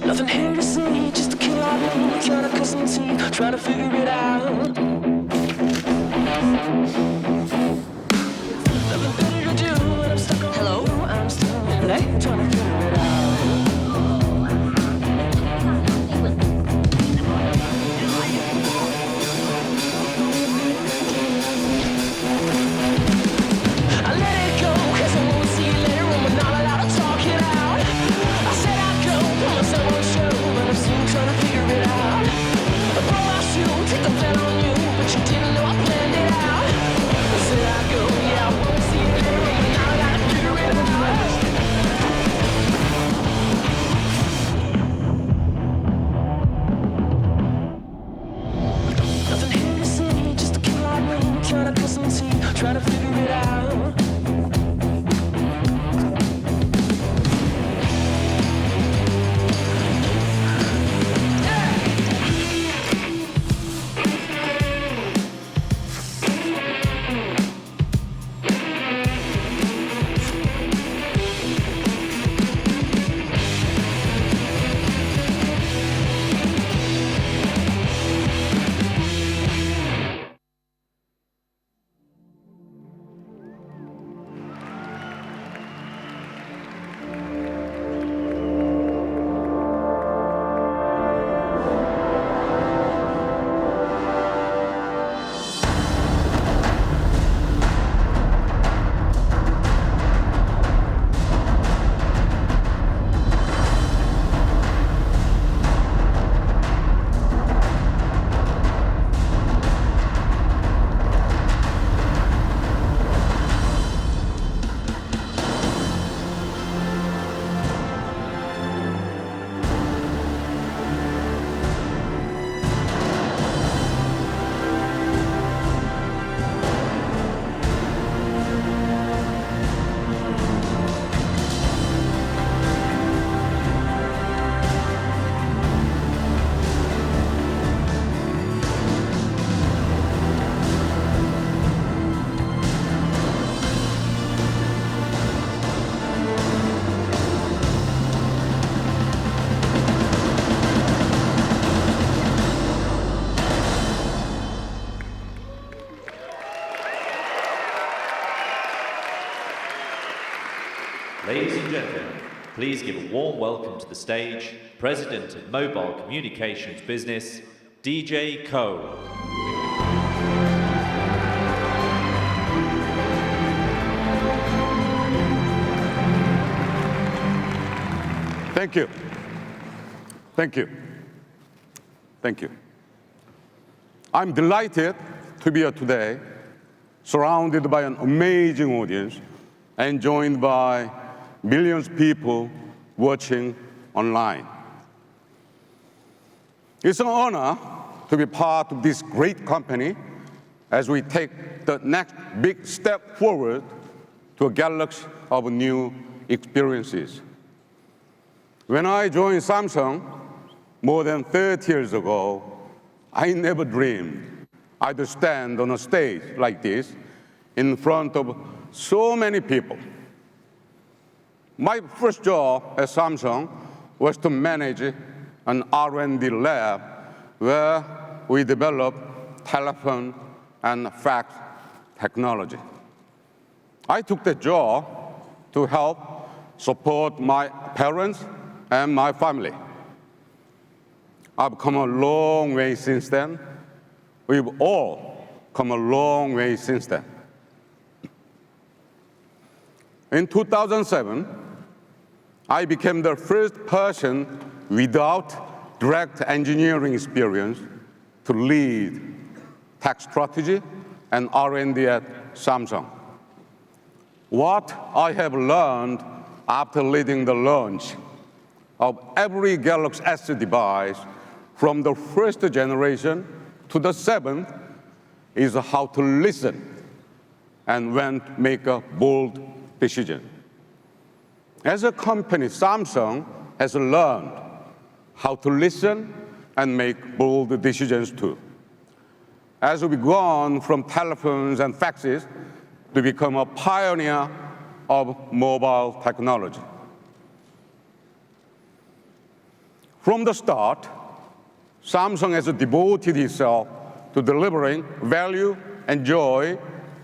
Nothing here to see, just a kill out room, trying to cut some teeth, trying to figure it out. Nothing better to do when I'm stuck on. Hello? I'm still trying to figure it out. I let it go, 'cause I won't see you later when we're not allowed to talk it out. I said I'd go, put myself on show, but I'm still trying to figure it out. I broke my shoe, take the fan on you, but you didn't know I planned it out. I said I'd go, yeah, I won't see you later when we're not allowed to figure it out. Nothing here to see, just a kill out room, trying to cut some teeth, trying to figure it out. Ladies and gentlemen, please give a warm welcome to the stage, President of Mobile Communications Business, DJ Ko. Thank you. Thank you. Thank you. I'm delighted to be here today, surrounded by an amazing audience and joined by millions of people watching online. It's an honor to be part of this great company as we take the next big step forward to a galaxy of new experiences. When I joined Samsung more than 30 years ago, I never dreamed I'd stand on a stage like this in front of so many people. My first job at Samsung was to manage an R&D lab where we developed telephone and fax technology. I took the job to help support my parents and my family. I've come a long way since then. We've all come a long way since then. In 2007, I became the first person without direct engineering experience to lead tech strategy and R&D at Samsung. What I have learned after leading the launch of every Galaxy S device from the first generation to the seventh is how to listen and when to make a bold decision. As a company, Samsung has learned how to listen and make bold decisions too. As we've gone from telephones and faxes to become a pioneer of mobile technology. From the start, Samsung has devoted itself to delivering value and joy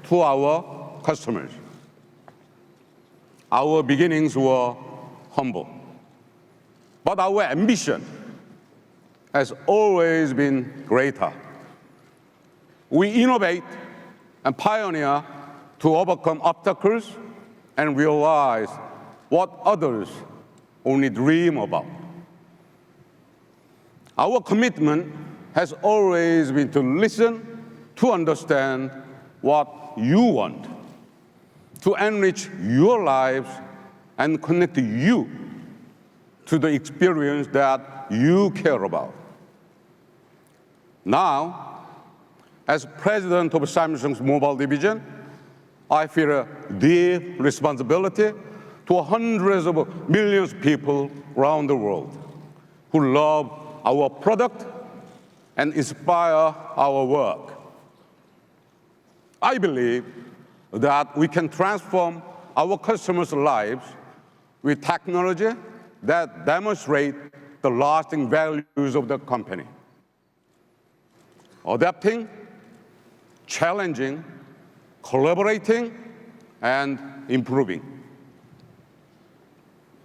to our customers. Our beginnings were humble, but our ambition has always been greater. We innovate and pioneer to overcome obstacles and realize what others only dream about. Our commitment has always been to listen, to understand what you want, to enrich your lives and connect you to the experience that you care about. Now, as president of Samsung's mobile division, I feel a deep responsibility to hundreds of millions of people around the world who love our product and inspire our work. I believe that we can transform our customers' lives with technology that demonstrate the lasting values of the company. Adapting, challenging, collaborating, and improving.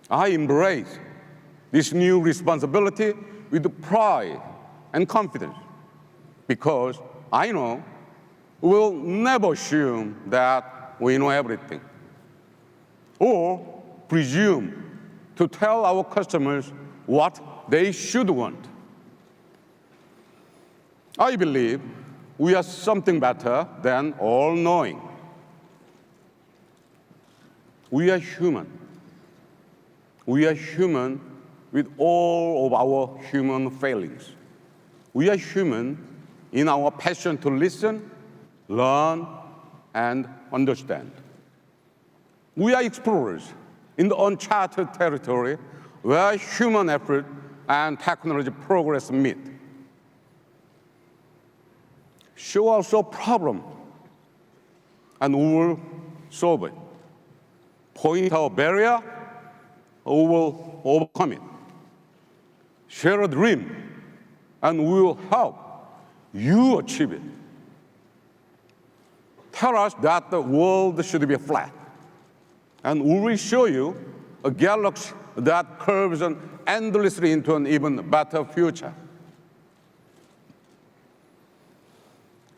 I embrace this new responsibility with pride and confidence because I know we'll never assume that we know everything or presume to tell our customers what they should want. I believe we are something better than all-knowing. We are human. We are human with all of our human failings. We are human in our passion to listen, learn, and understand. We are explorers in the uncharted territory where human effort and technology progress meet. Show us a problem, and we will solve it. Point out a barrier, we will overcome it. Share a dream, and we will help you achieve it. Tell us that the world should be flat, and we will show you a galaxy that curves endlessly into an even better future.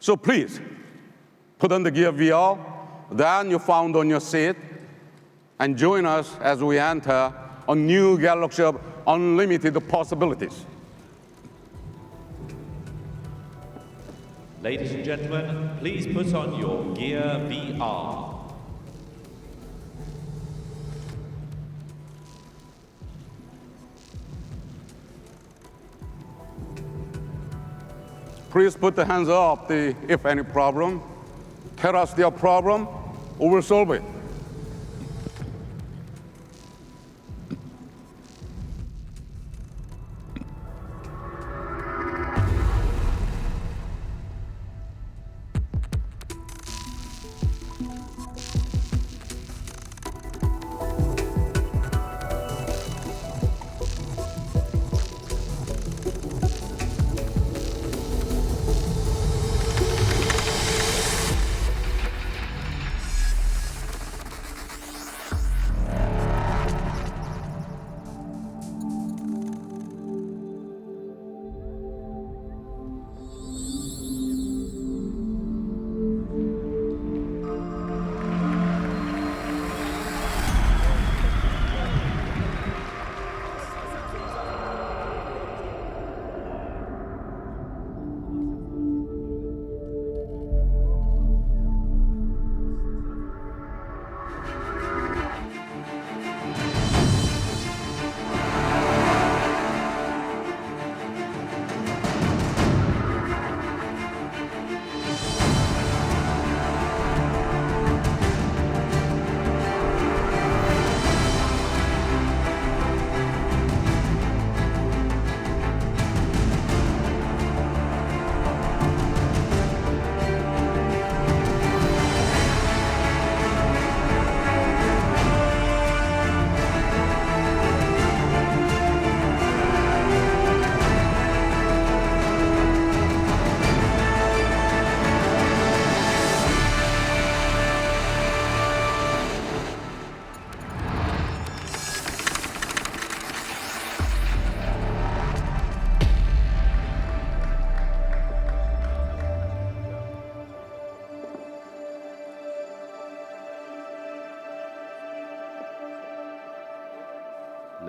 So please, put on the Gear VR, then you found on your seat, and join us as we enter a new galaxy of unlimited possibilities. Ladies and gentlemen, please put on your Gear VR. Please put the hands up if any problem. Tell us their problem, we will solve it.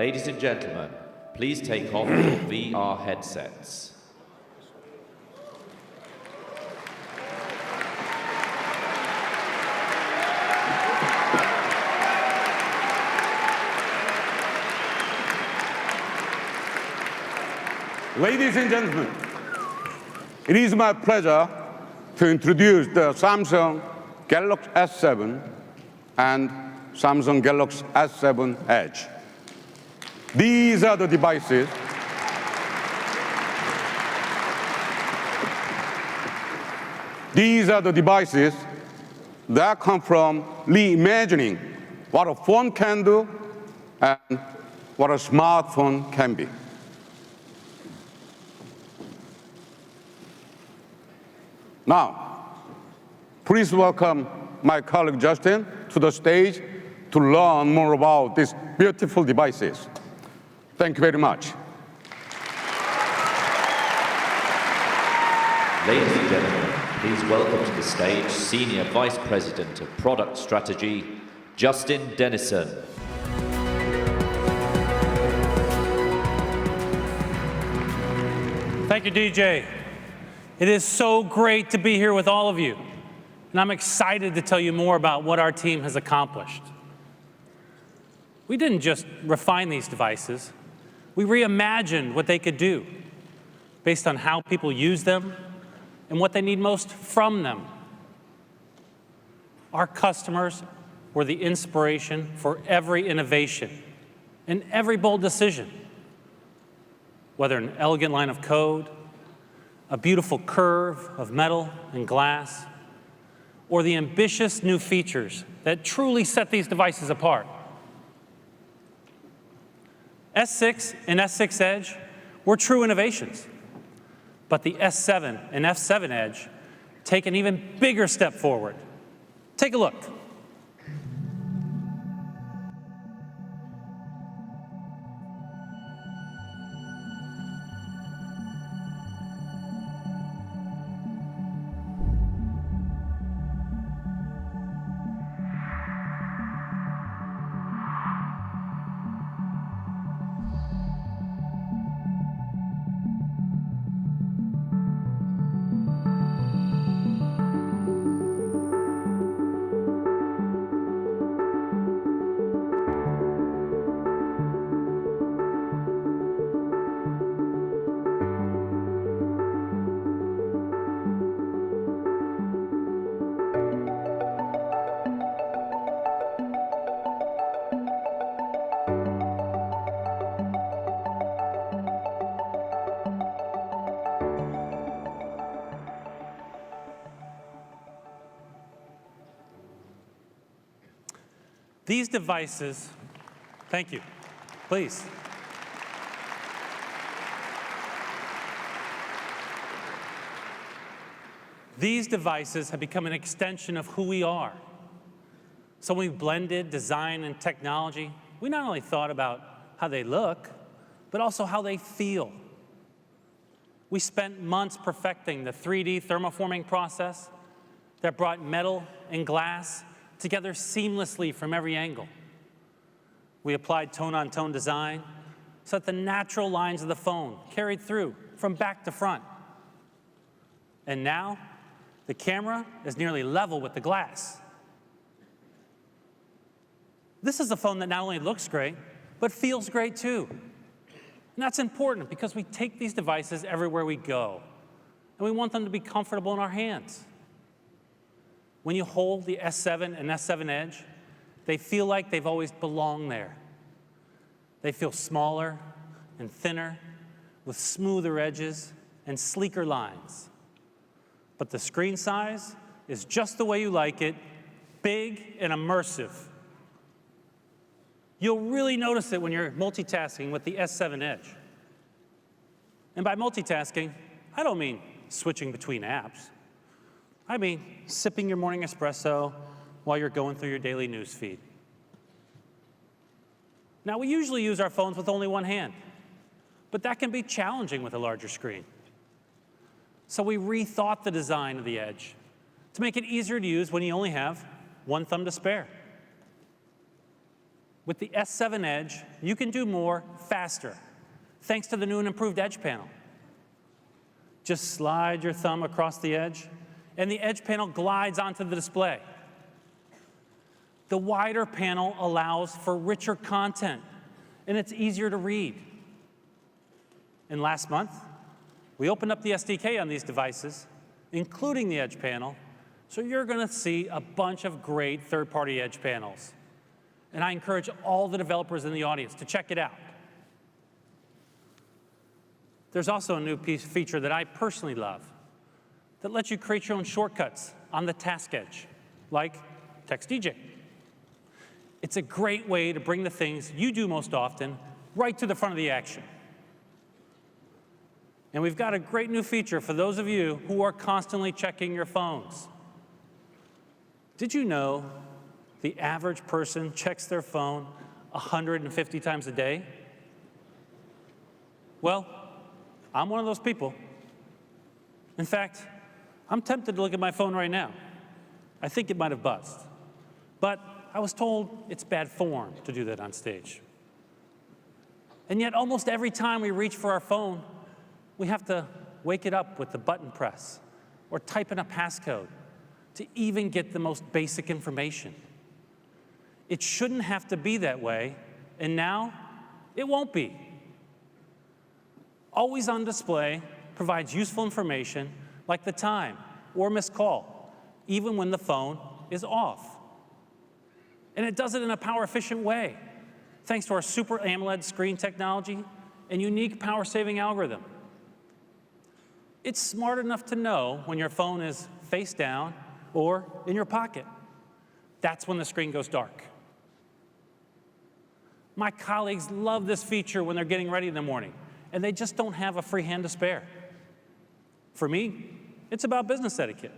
Ladies and gentlemen, please take off your VR headsets. Ladies and gentlemen, it is my pleasure to introduce the Samsung Galaxy S7 and Samsung Galaxy S7 Edge. These are the devices that come from reimagining what a phone can do and what a smartphone can be. Now, please welcome my colleague Justin to the stage to learn more about these beautiful devices. Thank you very much. Ladies and gentlemen, please welcome to the stage Senior Vice President of Product Strategy, Justin Dennison. Thank you, DJ. It is so great to be here with all of you, and I'm excited to tell you more about what our team has accomplished. We didn't just refine these devices, we reimagined what they could do based on how people use them and what they need most from them. Our customers were the inspiration for every innovation and every bold decision, whether an elegant line of code, a beautiful curve of metal and glass, or the ambitious new features that truly set these devices apart. S6 and S6 Edge were true innovations, but the S7 and F7 Edge take an even bigger step forward. Take a look. These devices, thank you, please. These devices have become an extension of who we are. So when we blended design and technology, we not only thought about how they look, but also how they feel. We spent months perfecting the 3D thermoforming process that brought metal and glass together seamlessly from every angle. We applied tone-on-tone design so that the natural lines of the phone carried through from back to front. And now, the camera is nearly level with the glass. This is a phone that not only looks great, but feels great too. And that's important because we take these devices everywhere we go, and we want them to be comfortable in our hands. When you hold the S7 and S7 Edge, they feel like they've always belonged there. They feel smaller and thinner, with smoother edges and sleeker lines. But the screen size is just the way you like it, big and immersive. You'll really notice it when you're multitasking with the S7 Edge. And by multitasking, I don't mean switching between apps. I mean sipping your morning espresso while you're going through your daily news feed. Now, we usually use our phones with only one hand, but that can be challenging with a larger screen. So we rethought the design of the Edge to make it easier to use when you only have one thumb to spare. With the S7 Edge, you can do more faster, thanks to the new and improved Edge panel. Just slide your thumb across the edge, and the Edge panel glides onto the display. The wider panel allows for richer content, and it's easier to read. And last month, we opened up the SDK on these devices, including the Edge panel, so you're going to see a bunch of great third-party Edge panels. And I encourage all the developers in the audience to check it out. There's also a new feature that I personally love that lets you create your own shortcuts on the task edge, like Text DJ. It's a great way to bring the things you do most often right to the front of the action. And we've got a great new feature for those of you who are constantly checking your phones. Did you know the average person checks their phone 150 times a day? Well, I'm one of those people. In fact, I'm tempted to look at my phone right now. I think it might have buzzed. But I was told it's bad form to do that on stage. And yet, almost every time we reach for our phone, we have to wake it up with the button press or type in a passcode to even get the most basic information. It shouldn't have to be that way, and now it won't be. Always on display provides useful information like the time or missed call, even when the phone is off. And it does it in a power-efficient way, thanks to our Super AMOLED screen technology and unique power-saving algorithm. It's smart enough to know when your phone is face down or in your pocket. That's when the screen goes dark. My colleagues love this feature when they're getting ready in the morning, and they just don't have a free hand to spare. For me, it's about business etiquette.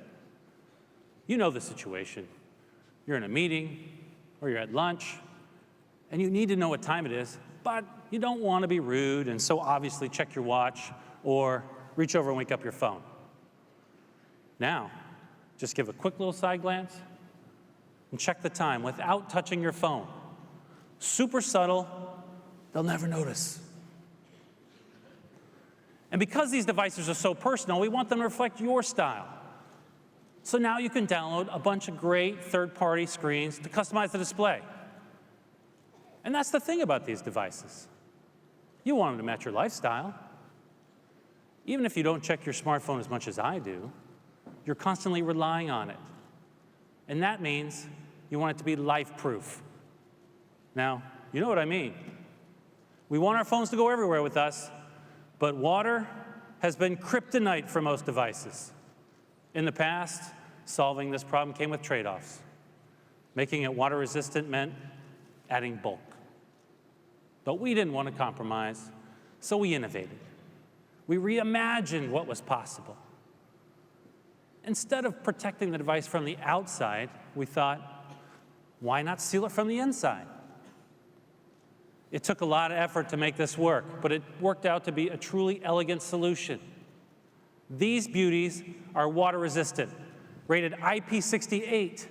You know the situation. You're in a meeting, or you're at lunch, and you need to know what time it is, but you don't want to be rude and so obviously check your watch or reach over and wake up your phone. Now, just give a quick little side glance and check the time without touching your phone. Super subtle, they'll never notice. And because these devices are so personal, we want them to reflect your style. So now you can download a bunch of great third-party screens to customize the display. And that's the thing about these devices. You want them to match your lifestyle. Even if you don't check your smartphone as much as I do, you're constantly relying on it. And that means you want it to be life-proof. Now, you know what I mean. We want our phones to go everywhere with us, but water has been kryptonite for most devices. In the past, solving this problem came with trade-offs. Making it water-resistant meant adding bulk. But we didn't want to compromise, so we innovated. We reimagined what was possible. Instead of protecting the device from the outside, we thought, why not seal it from the inside? It took a lot of effort to make this work, but it worked out to be a truly elegant solution. These beauties are water-resistant, rated IP68.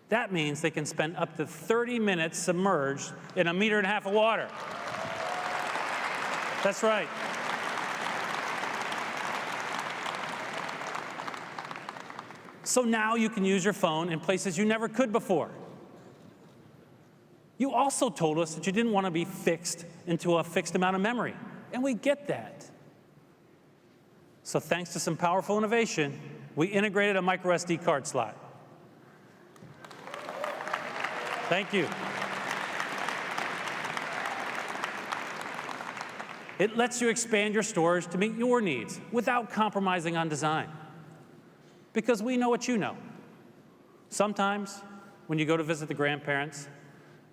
That means they can spend up to 30 minutes submerged in 1.5 meters of water. That's right. So now you can use your phone in places you never could before. You also told us that you didn't want to be fixed into a fixed amount of memory, and we get that. So thanks to some powerful innovation, we integrated a micro SD card slot. Thank you. It lets you expand your storage to meet your needs without compromising on design. Because we know what you know. Sometimes, when you go to visit the grandparents,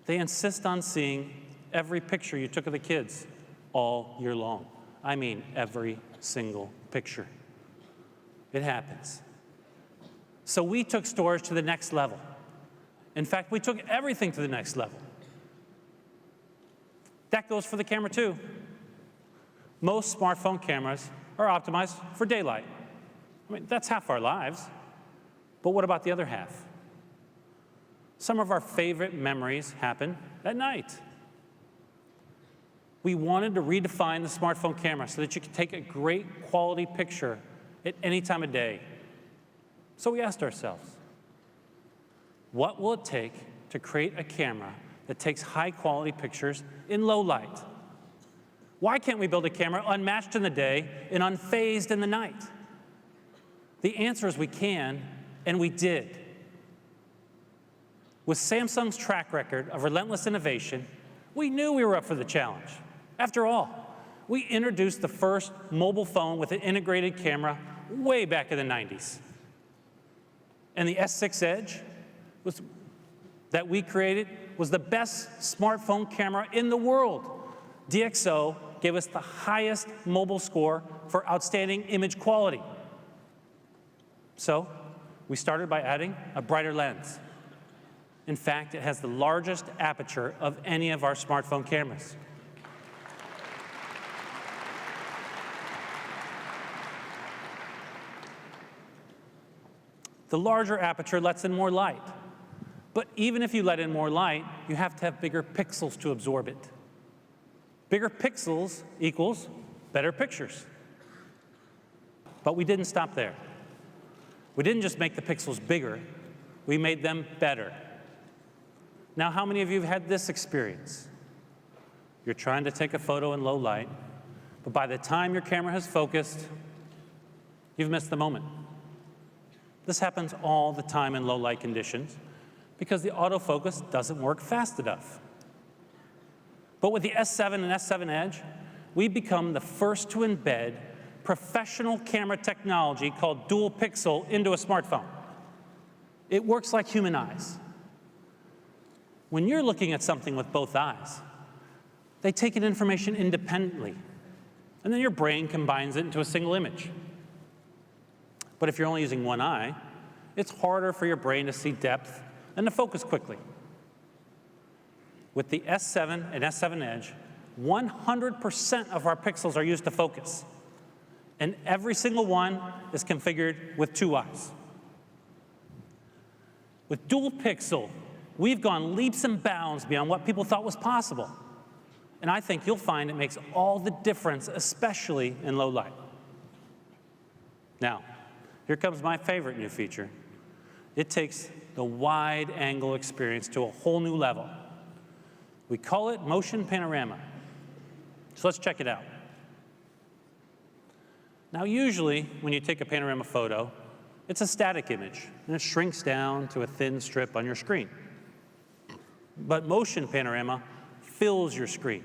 they insist on seeing every picture you took of the kids all year long. I mean, every single picture. It happens. So we took storage to the next level. In fact, we took everything to the next level. That goes for the camera, too. Most smartphone cameras are optimized for daylight. I mean, that's half our lives. But what about the other half? Some of our favorite memories happen at night. We wanted to redefine the smartphone camera so that you could take a great quality picture at any time of day. So we asked ourselves, what will it take to create a camera that takes high quality pictures in low light? Why can't we build a camera unmatched in the day and unfazed in the night? The answer is we can, and we did. With Samsung's track record of relentless innovation, we knew we were up for the challenge. After all, we introduced the first mobile phone with an integrated camera way back in the 90s. And the S6 Edge that we created was the best smartphone camera in the world. DxO gave us the highest mobile score for outstanding image quality. So we started by adding a brighter lens. In fact, it has the largest aperture of any of our smartphone cameras. The larger aperture lets in more light. But even if you let in more light, you have to have bigger pixels to absorb it. Bigger pixels equals better pictures. But we didn't stop there. We didn't just make the pixels bigger, we made them better. Now, how many of you have had this experience? You're trying to take a photo in low light, but by the time your camera has focused, you've missed the moment. This happens all the time in low light conditions because the autofocus doesn't work fast enough. But with the S7 and S7 Edge, we've become the first to embed professional camera technology called dual pixel into a smartphone. It works like human eyes. When you're looking at something with both eyes, they take in information independently, and then your brain combines it into a single image. But if you're only using one eye, it's harder for your brain to see depth and to focus quickly. With the S7 and S7 Edge, 100% of our pixels are used to focus, and every single one is configured with two eyes. With dual pixel, we've gone leaps and bounds beyond what people thought was possible. And I think you'll find it makes all the difference, especially in low light. Now, here comes my favorite new feature. It takes the wide-angle experience to a whole new level. We call it Motion Panorama. So let's check it out. Now, usually, when you take a panorama photo, it's a static image, and it shrinks down to a thin strip on your screen. But Motion Panorama fills your screen.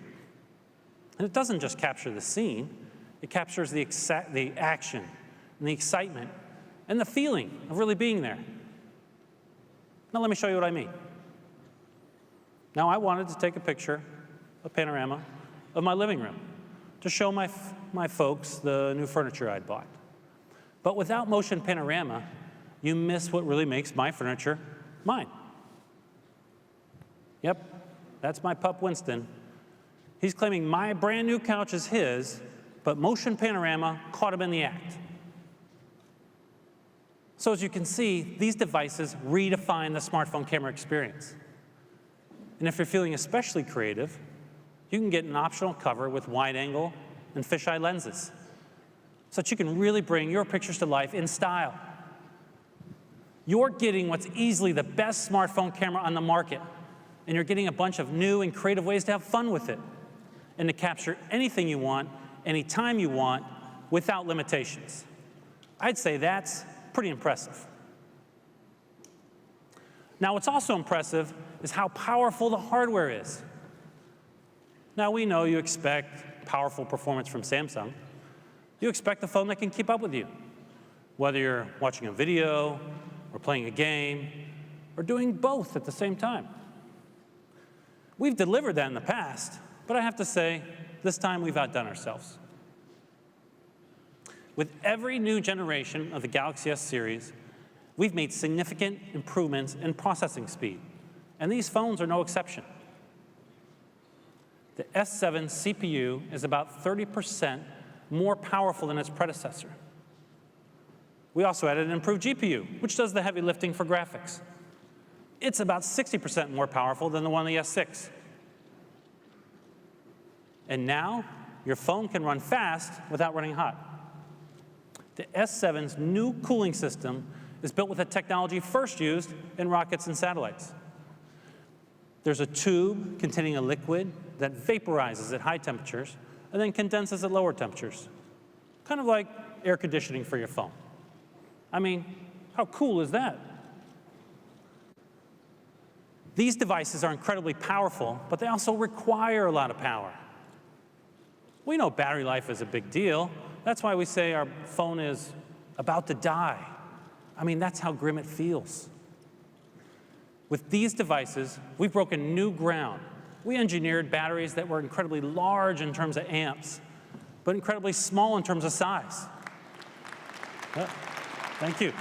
And it doesn't just capture the scene, it captures the action and the excitement and the feeling of really being there. Now let me show you what I mean. Now I wanted to take a picture, a panorama, of my living room to show my folks the new furniture I'd bought. But without Motion Panorama, you miss what really makes my furniture mine. Yep, that's my pup Winston. He's claiming my brand new couch is his, but Motion Panorama caught him in the act. So as you can see, these devices redefine the smartphone camera experience. And if you're feeling especially creative, you can get an optional cover with wide angle and fisheye lenses, so that you can really bring your pictures to life in style. You're getting what's easily the best smartphone camera on the market, and you're getting a bunch of new and creative ways to have fun with it, and to capture anything you want, anytime you want, without limitations. I'd say that's pretty impressive. Now, what's also impressive is how powerful the hardware is. Now, we know you expect powerful performance from Samsung. You expect a phone that can keep up with you, whether you're watching a video, or playing a game, or doing both at the same time. We've delivered that in the past, but I have to say, this time we've outdone ourselves. With every new generation of the Galaxy S series, we've made significant improvements in processing speed, and these phones are no exception. The S7 CPU is about 30% more powerful than its predecessor. We also added an improved GPU, which does the heavy lifting for graphics. It's about 60% more powerful than the one on the S6. And now, your phone can run fast without running hot. The S7's new cooling system is built with a technology first used in rockets and satellites. There's a tube containing a liquid that vaporizes at high temperatures and then condenses at lower temperatures. Kind of like air conditioning for your phone. I mean, how cool is that? These devices are incredibly powerful, but they also require a lot of power. We know battery life is a big deal. That's why we say our phone is about to die. I mean, that's how grim it feels. With these devices, we've broken new ground. We engineered batteries that were incredibly large in terms of amps, but incredibly small in terms of size. Thank you.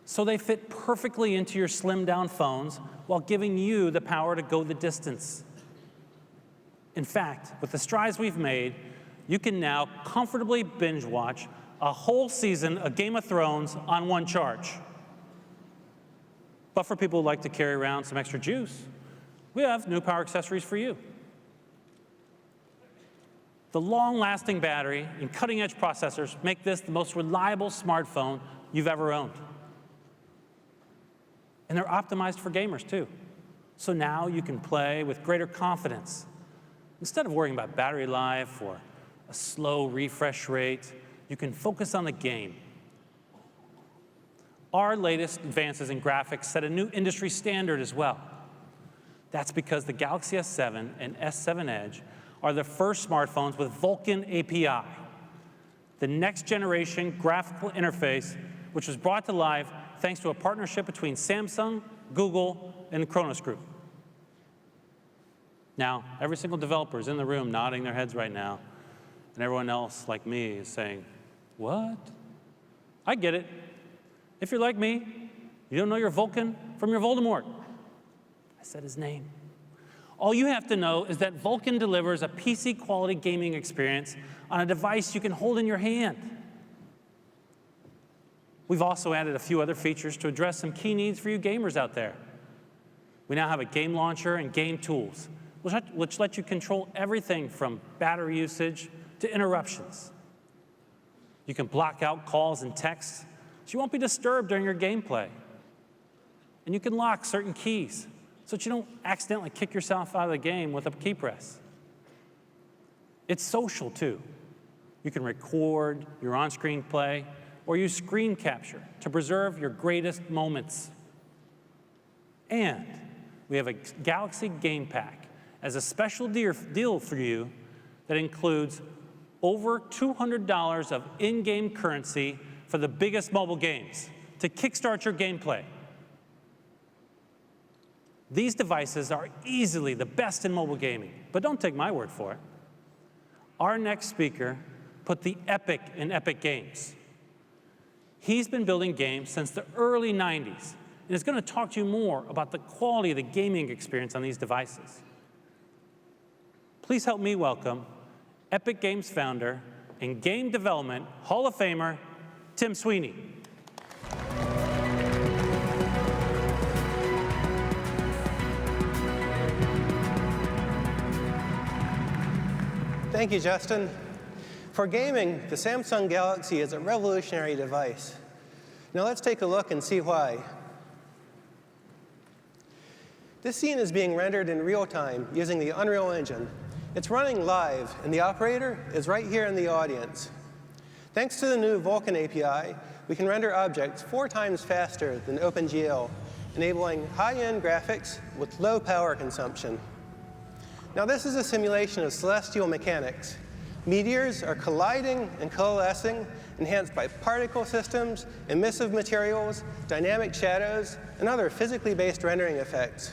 So they fit perfectly into your slimmed-down phones while giving you the power to go the distance. In fact, with the strides we've made, you can now comfortably binge-watch a whole season of Game of Thrones on one charge. But for people who like to carry around some extra juice, we have new power accessories for you. The long-lasting battery and cutting-edge processors make this the most reliable smartphone you've ever owned. And they're optimized for gamers, too. So now you can play with greater confidence. Instead of worrying about battery life or a slow refresh rate, you can focus on the game. Our latest advances in graphics set a new industry standard as well. That's because the Galaxy S7 and S7 Edge are the first smartphones with Vulkan API, the next generation graphical interface, which was brought to life thanks to a partnership between Samsung, Google, and the Kronos Group. Now, every single developer is in the room nodding their heads right now, and everyone else, like me, is saying, what? I get it. If you're like me, you don't know your Vulkan from your Voldemort. I said his name. All you have to know is that Vulkan delivers a PC-quality gaming experience on a device you can hold in your hand. We've also added a few other features to address some key needs for you gamers out there. We now have a game launcher and game tools, which let you control everything from battery usage to interruptions. You can block out calls and texts so you won't be disturbed during your gameplay. And you can lock certain keys so that you don't accidentally kick yourself out of the game with a key press. It's social, too. You can record your on-screen play or use screen capture to preserve your greatest moments. And we have a Galaxy Game Pack as a special deal for you that includes over $200 of in-game currency for the biggest mobile games to kickstart your gameplay. These devices are easily the best in mobile gaming, but don't take my word for it. Our next speaker put the epic in Epic Games. He's been building games since the early 90s and is going to talk to you more about the quality of the gaming experience on these devices. Please help me welcome Epic Games founder and game development Hall of Famer, Tim Sweeney. Thank you, Justin. For gaming, the Samsung Galaxy is a revolutionary device. Now let's take a look and see why. This scene is being rendered in real time using the Unreal Engine. It's running live, and the operator is right here in the audience. Thanks to the new Vulkan API, we can render objects 4 times faster than OpenGL, enabling high-end graphics with low power consumption. Now this is a simulation of celestial mechanics. Meteors are colliding and coalescing, enhanced by particle systems, emissive materials, dynamic shadows, and other physically based rendering effects.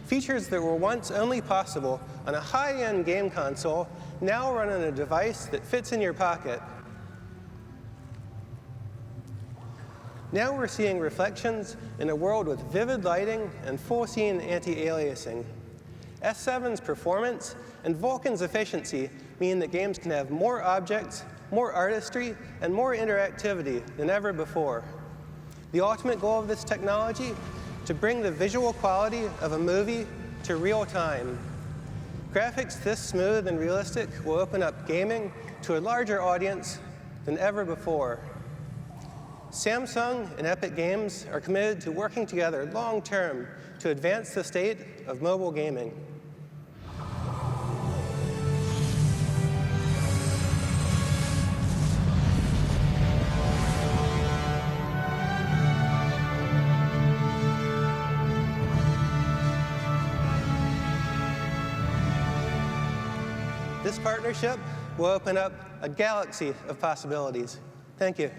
Features that were once only possible on a high-end game console now run on a device that fits in your pocket. Now we're seeing reflections in a world with vivid lighting and full-scene anti-aliasing. S7's performance and Vulkan's efficiency mean that games can have more objects, more artistry, and more interactivity than ever before. The ultimate goal of this technology? To bring the visual quality of a movie to real time. Graphics this smooth and realistic will open up gaming to a larger audience than ever before. Samsung and Epic Games are committed to working together long-term to advance the state of mobile gaming. This partnership will open up a galaxy of possibilities. Thank you.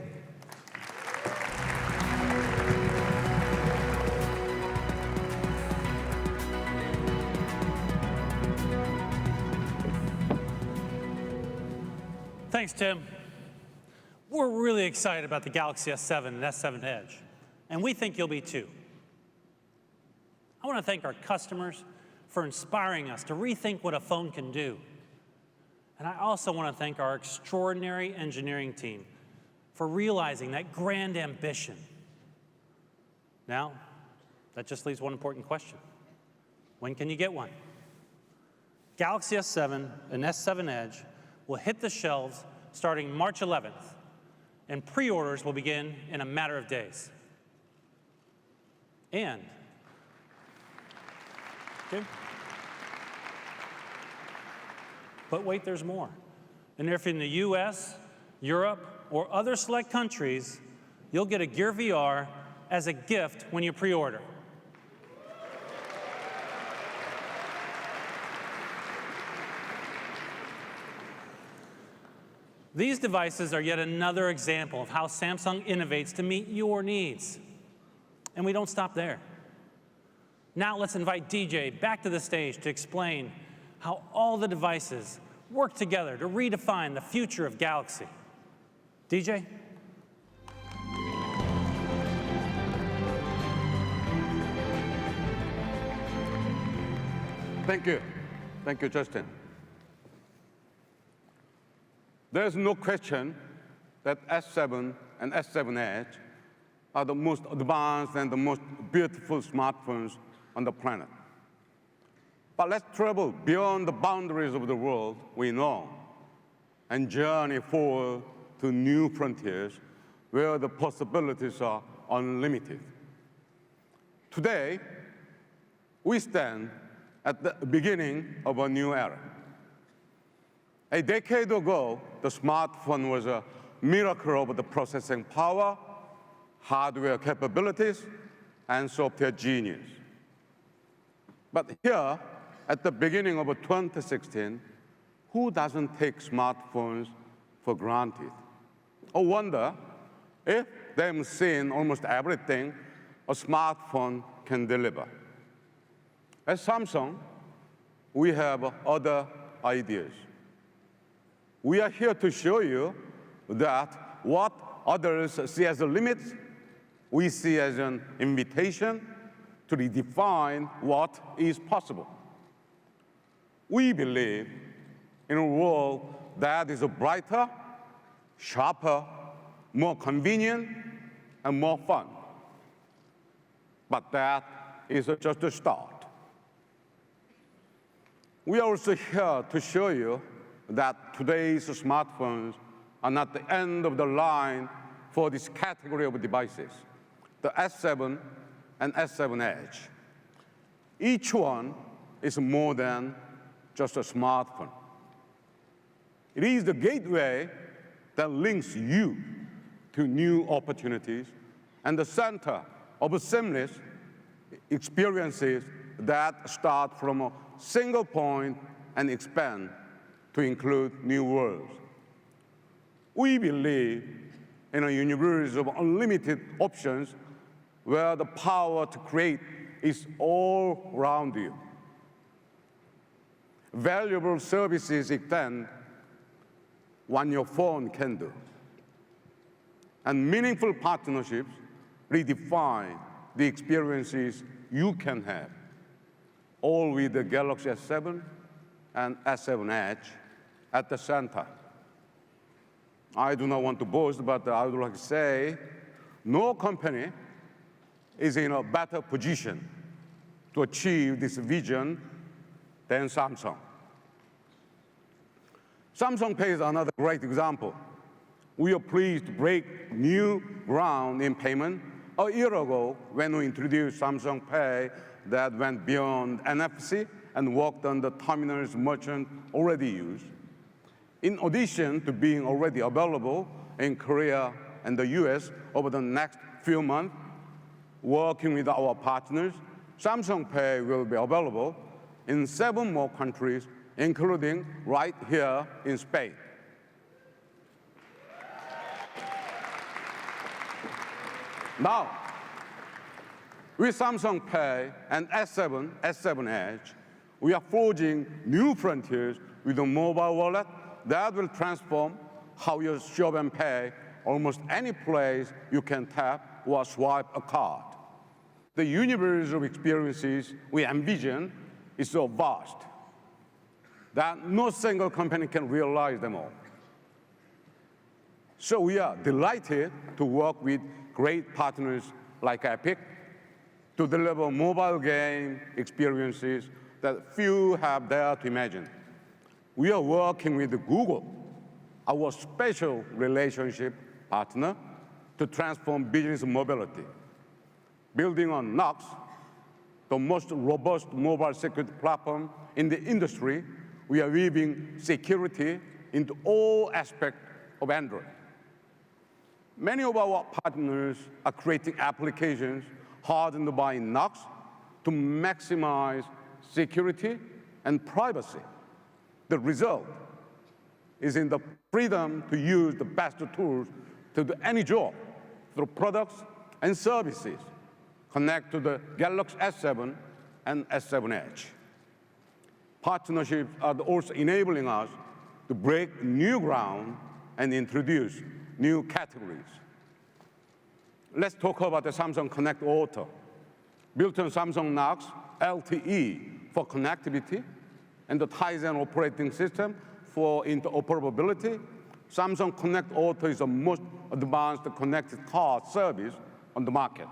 Thanks, Tim. We're really excited about the Galaxy S7 and S7 Edge, and we think you'll be too. I want to thank our customers for inspiring us to rethink what a phone can do. And I also want to thank our extraordinary engineering team for realizing that grand ambition. Now, that just leaves one important question. When can you get one? Galaxy S7 and S7 Edge will hit the shelves starting March 11th, and pre-orders will begin in a matter of days. And, okay. But wait, there's more. And if in the US, Europe, or other select countries, you'll get a Gear VR as a gift when you pre-order. These devices are yet another example of how Samsung innovates to meet your needs. And we don't stop there. Now let's invite DJ back to the stage to explain how all the devices work together to redefine the future of Galaxy. DJ? Thank you. Thank you, Justin. There's no question that S7 and S7 Edge are the most advanced and the most beautiful smartphones on the planet. But let's travel beyond the boundaries of the world we know and journey forward to new frontiers where the possibilities are unlimited. Today, we stand at the beginning of a new era. A decade ago, the smartphone was a miracle of the processing power, hardware capabilities, and software genius. But here, at the beginning of 2016, who doesn't take smartphones for granted? I wonder if they've seen almost everything a smartphone can deliver. At Samsung, we have other ideas. We are here to show you that what others see as a limit, we see as an invitation to redefine what is possible. We believe in a world that is brighter, sharper, more convenient, and more fun. But that is just a start. We are also here to show you that today's smartphones are not the end of the line for this category of devices, the S7 and S7 Edge. Each one is more than just a smartphone. It is the gateway that links you to new opportunities and the center of seamless experiences that start from a single point and expand to include new worlds. We believe in a universe of unlimited options where the power to create is all around you. Valuable services extend what your phone can do. And meaningful partnerships redefine the experiences you can have. all with the Galaxy S7 and S7 Edge at the center. I do not want to boast, but I would like to say no company is in a better position to achieve this vision than Samsung. Samsung Pay is another great example. We are pleased to break new ground in payment a year ago when we introduced Samsung Pay that went beyond NFC and worked on the terminals merchants already use. In addition to being already available in Korea and the US over the next few months, working with our partners, Samsung Pay will be available in 7 more countries, including right here in Spain. Now, with Samsung Pay and S7, S7 Edge, we are forging new frontiers with a mobile wallet that will transform how you shop and pay almost any place you can tap or swipe a card. The universe of experiences we envision is so vast that no single company can realize them all. So we are delighted to work with great partners like Epic to deliver mobile game experiences that few have dared to imagine. We are working with Google, our special relationship partner, to transform business mobility. Building on Knox, the most robust mobile security platform in the industry, we are weaving security into all aspects of Android. Many of our partners are creating applications hardened by Knox to maximize security and privacy. The result is in the freedom to use the best tools to do any job through products and services connect to the Galaxy S7 and S7 Edge. Partnerships are also enabling us to break new ground and introduce new categories. Let's talk about the Samsung Connect Auto. Built on Samsung Knox LTE for connectivity and the Tizen operating system for interoperability, Samsung Connect Auto is the most advanced connected car service on the market.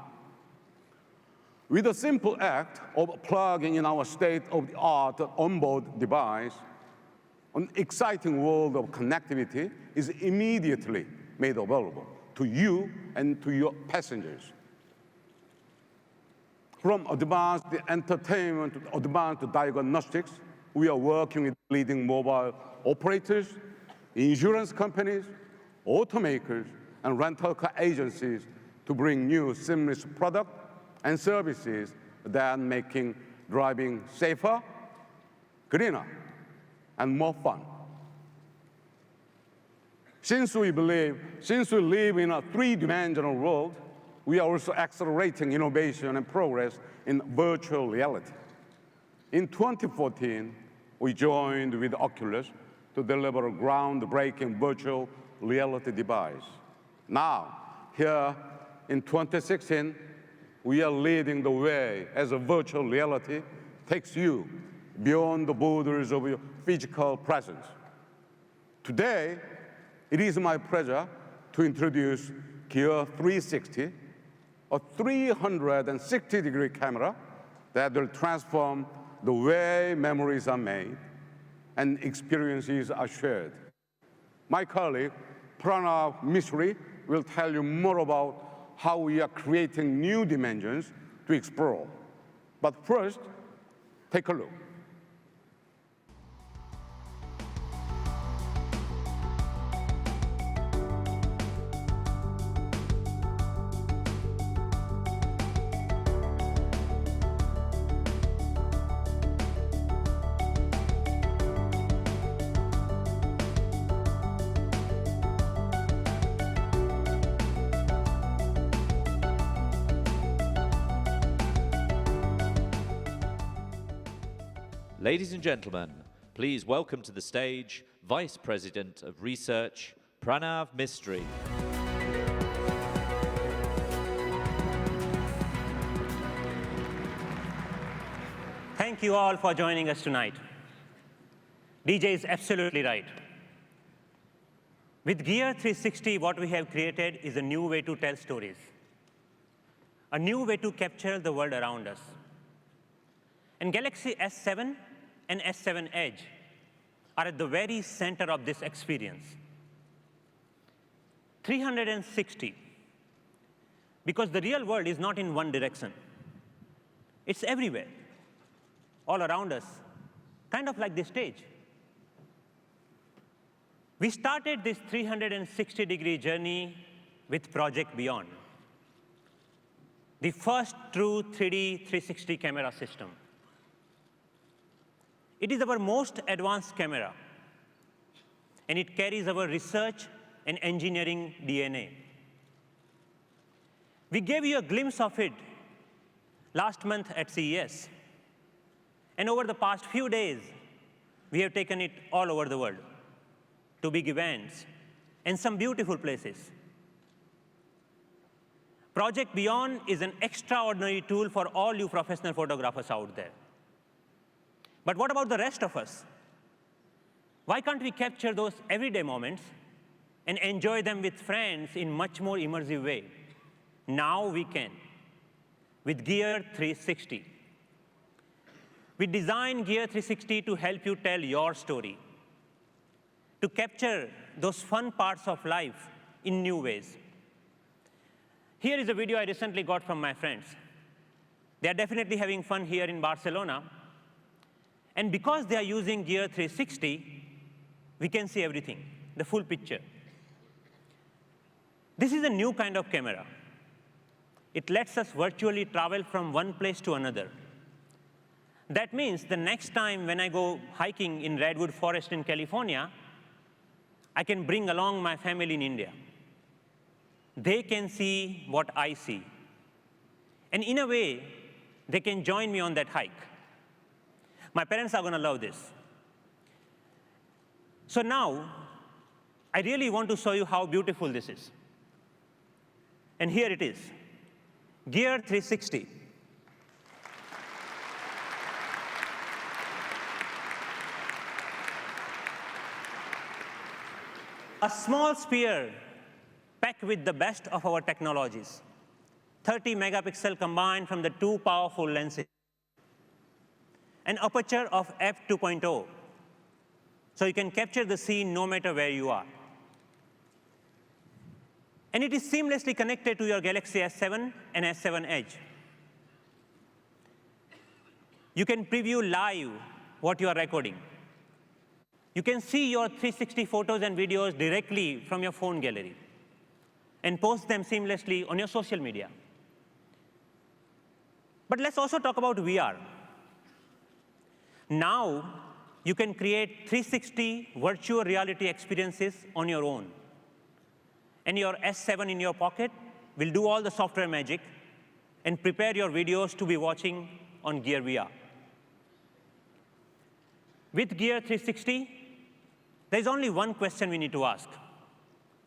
With a simple act of plugging in our state-of-the-art onboard device, an exciting world of connectivity is immediately made available to you and to your passengers. From advanced entertainment to advanced diagnostics, we are working with leading mobile operators, insurance companies, automakers, and rental car agencies to bring new seamless products and services that are making driving safer, greener, and more fun. Since we live in a three-dimensional world, we are also accelerating innovation and progress in virtual reality. In 2014, we joined with Oculus to deliver a groundbreaking virtual reality device. Now, here in 2016, we are leading the way as a virtual reality takes you beyond the borders of your physical presence. Today, it is my pleasure to introduce Gear 360, a 360-degree camera that will transform the way memories are made and experiences are shared. My colleague, Pranav Mishri, will tell you more about how we are creating new dimensions to explore. But first, take a look. Ladies and gentlemen, please welcome to the stage Vice President of Research, Pranav Mistry. Thank thank you all for joining us tonight. DJ is absolutely right. With Gear 360, what we have created is a new way to tell stories, a new way to capture the world around us. And Galaxy S7 and S7 Edge are at the very center of this experience. 360, because the real world is not in one direction. It's everywhere, all around us, kind of like this stage. We started this 360-degree journey with Project Beyond, the first true 3D 360 camera system. It is our most advanced camera, and it carries our research and engineering DNA. We gave you a glimpse of it last month at CES, and over the past few days, we have taken it all over the world to big events and some beautiful places. Project Beyond is an extraordinary tool for all you professional photographers out there. But what about the rest of us? Why can't we capture those everyday moments and enjoy them with friends in much more immersive way? Now we can, with Gear 360. We designed Gear 360 to help you tell your story, to capture those fun parts of life in new ways. Here is a video I recently got from my friends. They are definitely having fun here in Barcelona. And because they are using Gear 360, we can see everything, the full picture. This is a new kind of camera. It lets us virtually travel from one place to another. That means the next time when I go hiking in Redwood Forest in California, I can bring along my family in India. They can see what I see. And in a way, they can join me on that hike. My parents are going to love this. So now, I really want to show you how beautiful this is. And here it is, Gear 360. A small sphere packed with the best of our technologies, 30 megapixel combined from the two powerful lenses, an aperture of f2.0, so you can capture the scene no matter where you are. And it is seamlessly connected to your Galaxy S7 and S7 Edge. You can preview live what you are recording. You can see your 360 photos and videos directly from your phone gallery and post them seamlessly on your social media. But let's also talk about VR. Now, you can create 360 virtual reality experiences on your own. And your S7 in your pocket will do all the software magic and prepare your videos to be watching on Gear VR. With Gear 360, there's only one question we need to ask.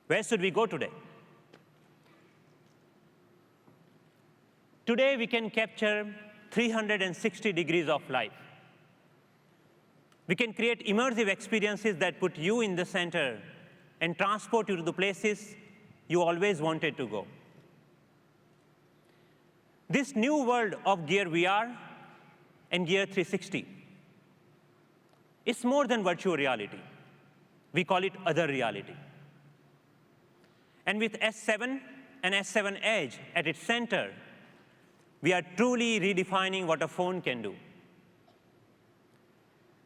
Where should we go today? Today, we can capture 360 degrees of life. We can create immersive experiences that put you in the center and transport you to the places you always wanted to go. This new world of Gear VR and Gear 360 is more than virtual reality. We call it other reality. And with S7 and S7 Edge at its center, we are truly redefining what a phone can do.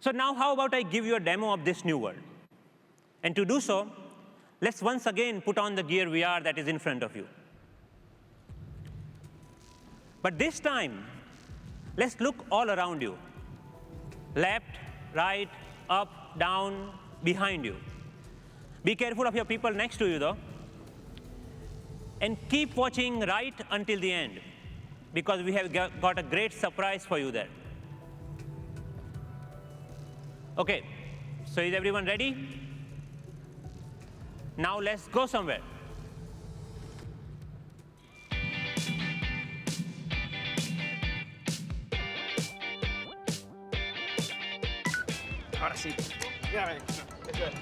So now how about I give you a demo of this new world? And to do so, let's once again put on the Gear VR that is in front of you. But this time, let's look all around you. Left, right, up, down, behind you. Be careful of your people next to you, though. And keep watching right until the end, because we have got a great surprise for you there. OK, so is everyone ready? Now let's go somewhere. Ahora sí. Mírame. Eso es.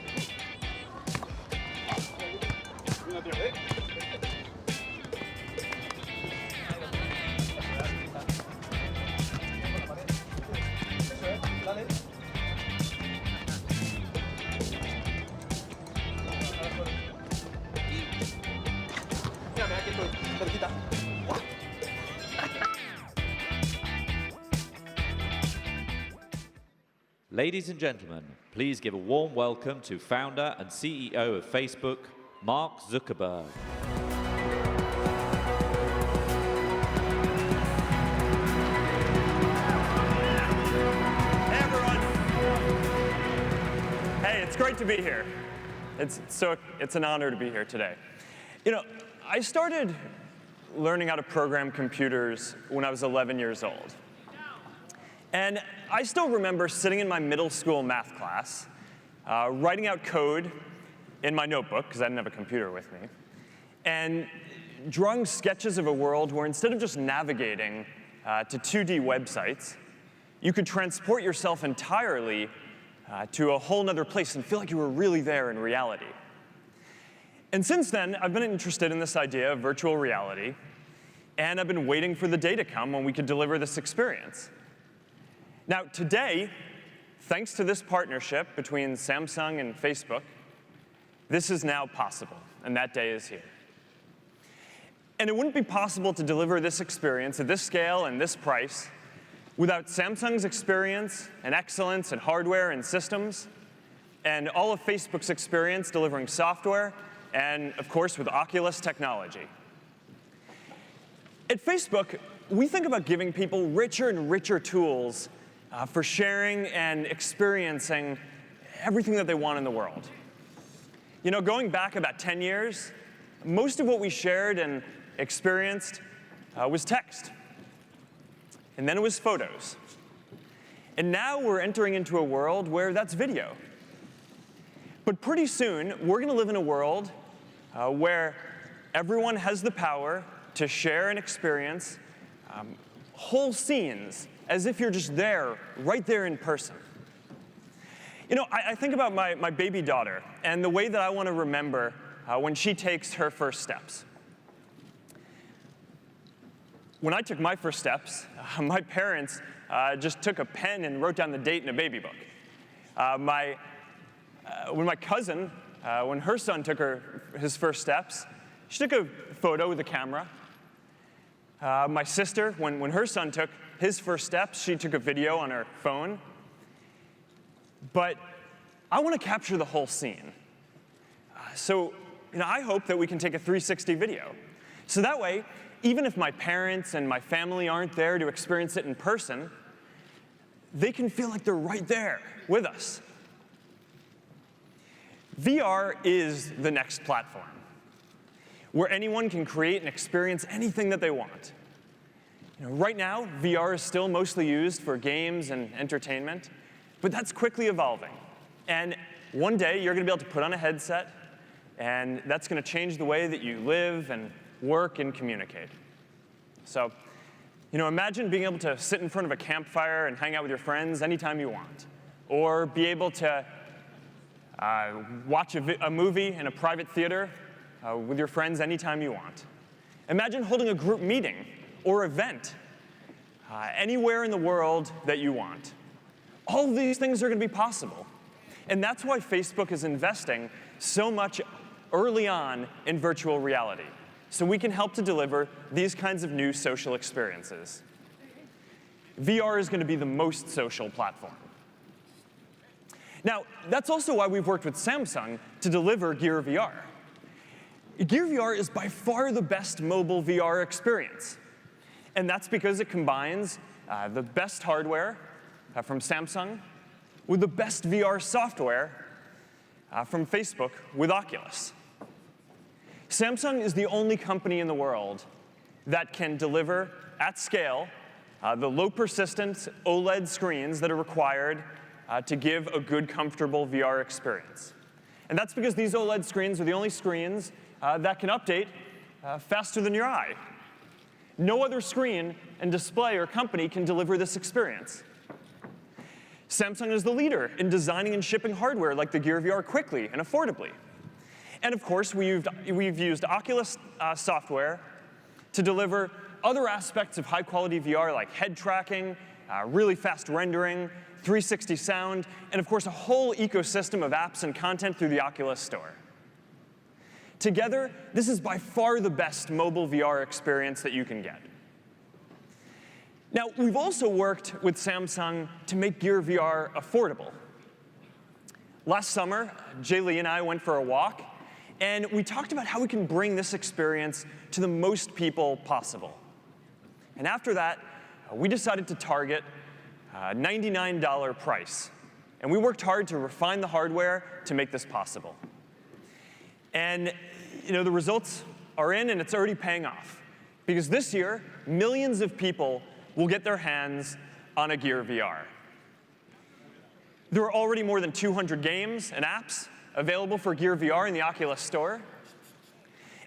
Una tira, ¿eh? Eso es. Dale. Mírame, aquí estoy. Cerquita. Ladies and gentlemen, please give a warm welcome to founder and CEO of Facebook, Mark Zuckerberg. Hey, everyone. Hey, it's great to be here. It's an honor to be here today. You know, I started learning how to program computers when I was 11 years old. And I still remember sitting in my middle school math class, writing out code in my notebook, because I didn't have a computer with me, and drawing sketches of a world where instead of just navigating to 2D websites, you could transport yourself entirely to a whole nother place and feel like you were really there in reality. And since then, I've been interested in this idea of virtual reality, and I've been waiting for the day to come when we could deliver this experience. Now, today, thanks to this partnership between Samsung and Facebook, this is now possible, and that day is here. And it wouldn't be possible to deliver this experience at this scale and this price without Samsung's experience and excellence in hardware and systems, and all of Facebook's experience delivering software, and of course with Oculus technology. At Facebook, we think about giving people richer and richer tools for sharing and experiencing everything that they want in the world. You know, going back about 10 years, most of what we shared and experienced was text. And then it was photos. And now we're entering into a world where that's video. But pretty soon, we're going to live in a world where everyone has the power to share and experience whole scenes as if you're just there, right there in person. You know, I think about my baby daughter and the way that I want to remember when she takes her first steps. When I took my first steps, my parents just took a pen and wrote down the date in a baby book. When my cousin, when her son took his first steps, she took a photo with a camera. My sister, when her son took his first steps, she took a video on her phone. But I want to capture the whole scene. So I hope that we can take a 360 video. So that way, even if my parents and my family aren't there to experience it in person, they can feel like they're right there with us. VR is the next platform, where anyone can create and experience anything that they want. Right now, VR is still mostly used for games and entertainment, but that's quickly evolving. And one day, you're going to be able to put on a headset, and that's going to change the way that you live and work and communicate. So, imagine being able to sit in front of a campfire and hang out with your friends anytime you want, or be able to watch a movie in a private theater with your friends anytime you want. Imagine holding a group meeting or event anywhere in the world that you want. All of these things are going to be possible. And that's why Facebook is investing so much early on in virtual reality, so we can help to deliver these kinds of new social experiences. VR is going to be the most social platform. Now, that's also why we've worked with Samsung to deliver Gear VR. Gear VR is by far the best mobile VR experience. And that's because it combines the best hardware from Samsung with the best VR software from Facebook with Oculus. Samsung is the only company in the world that can deliver at scale the low persistence OLED screens that are required to give a good, comfortable VR experience. And that's because these OLED screens are the only screens that can update faster than your eye. No other screen and display or company can deliver this experience. Samsung is the leader in designing and shipping hardware like the Gear VR quickly and affordably. And of course, we've used Oculus software to deliver other aspects of high-quality VR like head tracking, really fast rendering, 360 sound, and of course, a whole ecosystem of apps and content through the Oculus Store. Together, this is by far the best mobile VR experience that you can get. Now, we've also worked with Samsung to make Gear VR affordable. Last summer, Jay Lee and I went for a walk, and we talked about how we can bring this experience to the most people possible. And after that, we decided to target a $99 price. And we worked hard to refine the hardware to make this possible. And the results are in, and it's already paying off. Because this year, millions of people will get their hands on a Gear VR. There are already more than 200 games and apps available for Gear VR in the Oculus Store.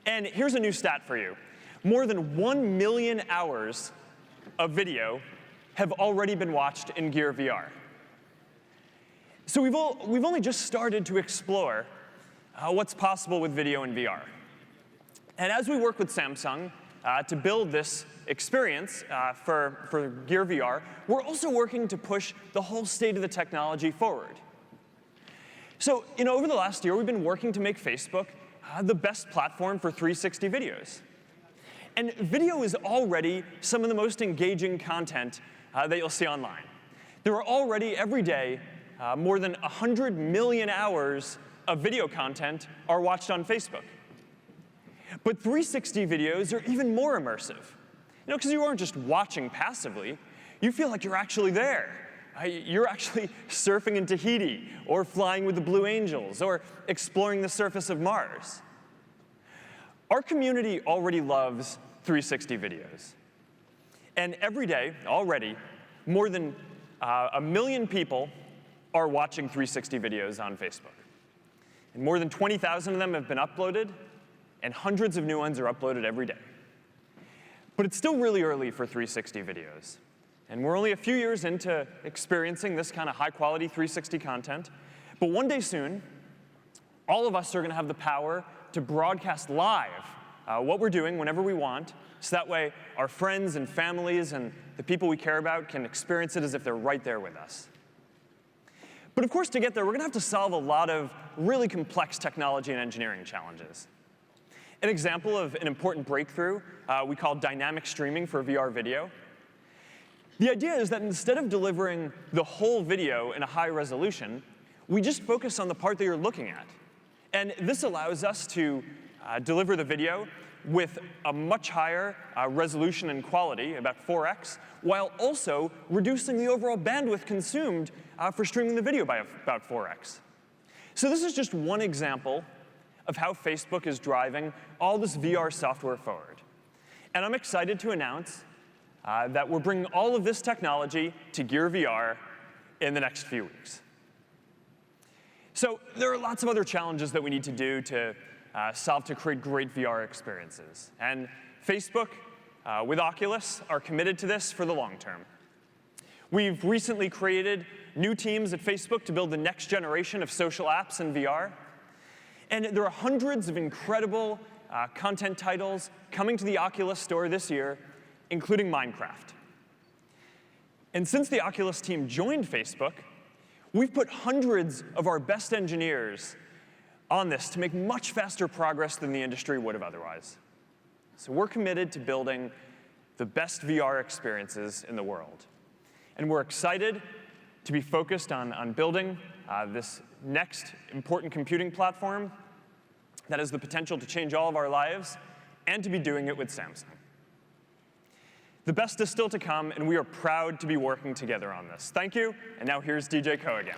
And here's a new stat for you. More than 1 million hours of video have already been watched in Gear VR. So we've only just started to explore what's possible with video in VR. And as we work with Samsung to build this experience for Gear VR, we're also working to push the whole state of the technology forward. So, over the last year, we've been working to make Facebook the best platform for 360 videos. And video is already some of the most engaging content that you'll see online. There are already, every day, more than 100 million hours of video content are watched on Facebook. But 360 videos are even more immersive. Because you aren't just watching passively, you feel like you're actually there. You're actually surfing in Tahiti, or flying with the Blue Angels, or exploring the surface of Mars. Our community already loves 360 videos. And every day, already, more than 1 million people are watching 360 videos on Facebook. And more than 20,000 of them have been uploaded, and hundreds of new ones are uploaded every day. But it's still really early for 360 videos. And we're only a few years into experiencing this kind of high-quality 360 content. But one day soon, all of us are going to have the power to broadcast live what we're doing whenever we want, so that way our friends and families and the people we care about can experience it as if they're right there with us. But of course, to get there, we're going to have to solve a lot of really complex technology and engineering challenges. An example of an important breakthrough we call dynamic streaming for VR video. The idea is that instead of delivering the whole video in a high resolution, we just focus on the part that you're looking at. And this allows us to deliver the video with a much higher resolution and quality, about 4x, while also reducing the overall bandwidth consumed for streaming the video by about 4x. So this is just one example of how Facebook is driving all this VR software forward. And I'm excited to announce that we're bringing all of this technology to Gear VR in the next few weeks. So there are lots of other challenges that we need to do to solve to create great VR experiences. And Facebook, with Oculus, are committed to this for the long term. We've recently created new teams at Facebook to build the next generation of social apps in VR. And there are hundreds of incredible content titles coming to the Oculus Store this year, including Minecraft. And since the Oculus team joined Facebook, we've put hundreds of our best engineers on this to make much faster progress than the industry would have otherwise. So we're committed to building the best VR experiences in the world. And we're excited to be focused on building this next important computing platform that has the potential to change all of our lives, and to be doing it with Samsung. The best is still to come, and we are proud to be working together on this. Thank you, and now here's DJ Ko again.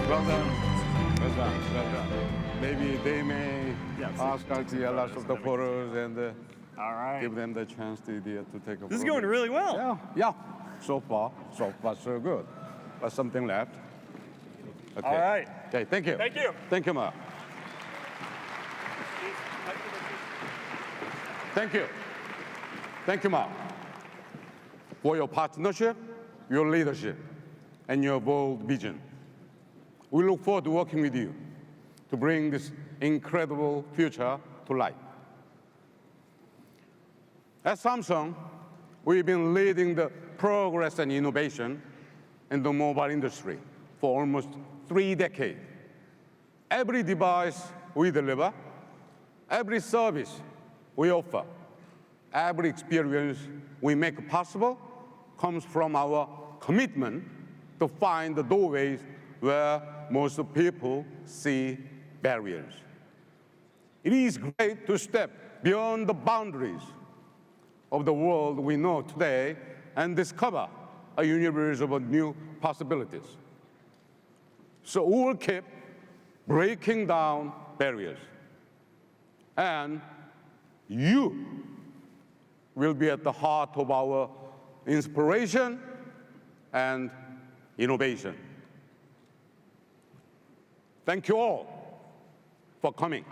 Well done. Well done. Well done. Maybe they may ask us to lots of the photos and All right. give them the chance to take a photo. This is going really well. Yeah. So far, so good. But something left. Okay. All right. Okay, thank you. Thank you. Thank you, Mark. Thank you. Thank you, Mark, for your partnership, your leadership, and your bold vision. We look forward to working with you to bring this incredible future to life. At Samsung, we've been leading the progress and innovation in the mobile industry for almost 3 decades. Every device we deliver, every service we offer, every experience we make possible comes from our commitment to find the doorways where most people see barriers. It is great to step beyond the boundaries of the world we know today and discover a universe of new possibilities. So we will keep breaking down barriers. And you will be at the heart of our inspiration and innovation. Thank you all for coming.